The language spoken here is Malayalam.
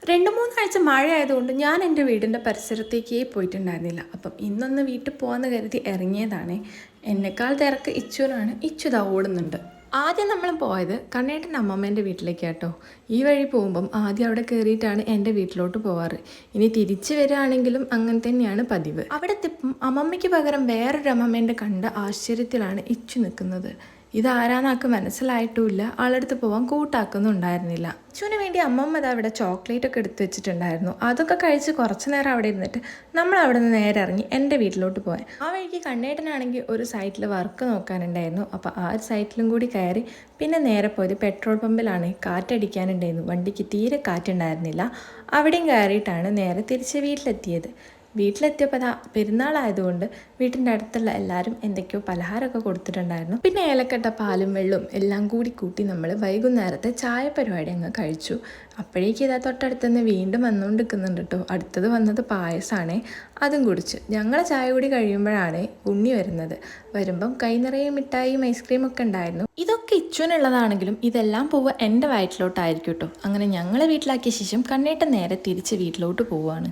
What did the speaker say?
2-3 ആഴ്ച മഴയായതുകൊണ്ട് ഞാൻ എൻ്റെ വീടിൻ്റെ പരിസരത്തേക്കേ പോയിട്ടുണ്ടായിരുന്നില്ല. അപ്പം ഇന്നൊന്ന് വീട്ടിൽ പോകാമെന്ന് കരുതി ഇറങ്ങിയതാണ്. എന്നെക്കാൾ തിരക്ക് ഇച്ചുവിനാണ്. ഇച്ചു ദാ ഓടുന്നുണ്ട്. ആദ്യം നമ്മൾ പോയത് കണ്ണേട്ടൻ്റെ അമ്മമ്മേൻ്റെ വീട്ടിലേക്കാട്ടോ. ഈ വഴി പോകുമ്പം ആദ്യം അവിടെ കയറിയിട്ടാണ് എൻ്റെ വീട്ടിലോട്ട് പോവാറ്. ഇനി തിരിച്ചു വരികയാണെങ്കിലും അങ്ങനെ തന്നെയാണ് പതിവ്. അവിടെ എത്തിയപ്പം അമ്മമ്മയ്ക്ക് പകരം വേറൊരു അമ്മമ്മേൻ്റെ കണ്ട ആശ്ചര്യത്തിലാണ് ഇച്ചു നിൽക്കുന്നത്. ഇതാരാന്നാക്ക് മനസ്സിലായിട്ടുമില്ല. ആളെടുത്ത് പോകാൻ കൂട്ടാക്കുന്നുണ്ടായിരുന്നില്ല. അച്ചുവിന് വേണ്ടി അമ്മമ്മ അവിടെ ചോക്ലേറ്റ് ഒക്കെ എടുത്ത് വെച്ചിട്ടുണ്ടായിരുന്നു. അതൊക്കെ കഴിച്ച് കുറച്ച് നേരം അവിടെ ഇരുന്നിട്ട് നമ്മൾ അവിടെ നിന്ന് നേരെ ഇറങ്ങി എൻ്റെ വീട്ടിലോട്ട് പോകാൻ. ആ വഴിക്ക് കണ്ണേട്ടനാണെങ്കിൽ ഒരു സൈറ്റിൽ വർക്ക് നോക്കാനുണ്ടായിരുന്നു. അപ്പോൾ ആ ഒരു സൈറ്റിലും കൂടി കയറി പിന്നെ നേരെ പോയത് പെട്രോൾ പമ്പിലാണ്. കാറ്റടിക്കാനുണ്ടായിരുന്നു. വണ്ടിക്ക് തീരെ കാറ്റുണ്ടായിരുന്നില്ല. അവിടെയും കയറിയിട്ടാണ് നേരെ തിരിച്ച് വീട്ടിലെത്തിയത്. വീട്ടിലെത്തിയപ്പോൾ പെരുന്നാളായതുകൊണ്ട് വീട്ടിൻ്റെ അടുത്തുള്ള എല്ലാവരും എന്തൊക്കെയോ പലഹാരമൊക്കെ കൊടുത്തിട്ടുണ്ടായിരുന്നു. പിന്നെ ഏലക്കട്ട പാലും വെള്ളവും എല്ലാം കൂടി കൂട്ടി നമ്മൾ വൈകുന്നേരത്തെ ചായ പരിപാടി അങ്ങ് കഴിച്ചു. അപ്പോഴേക്കും തൊട്ടടുത്തുനിന്ന് വീണ്ടും വന്നുകൊണ്ടിരിക്കുന്നുണ്ട് കേട്ടോ. അടുത്തത് വന്നത് പായസമാണ്. അതും കുടിച്ച് ഞങ്ങളെ ചായ കൂടി കഴിയുമ്പോഴാണ് ഉണ്ണി വരുമ്പം കൈ നിറയെ മിഠായിയും ഐസ്ക്രീമൊക്കെ ഉണ്ടായിരുന്നു. ഇതൊക്കെ ഇച്ചുവിനുള്ളതാണെങ്കിലും ഇതെല്ലാം പോവുക എൻ്റെ വയറ്റിലോട്ടായിരിക്കും കേട്ടോ. അങ്ങനെ ഞങ്ങളെ വീട്ടിലാക്കിയ ശേഷം കണ്ണേട്ടൻ നേരെ തിരിച്ച് വീട്ടിലോട്ട് പോവുകയാണ്.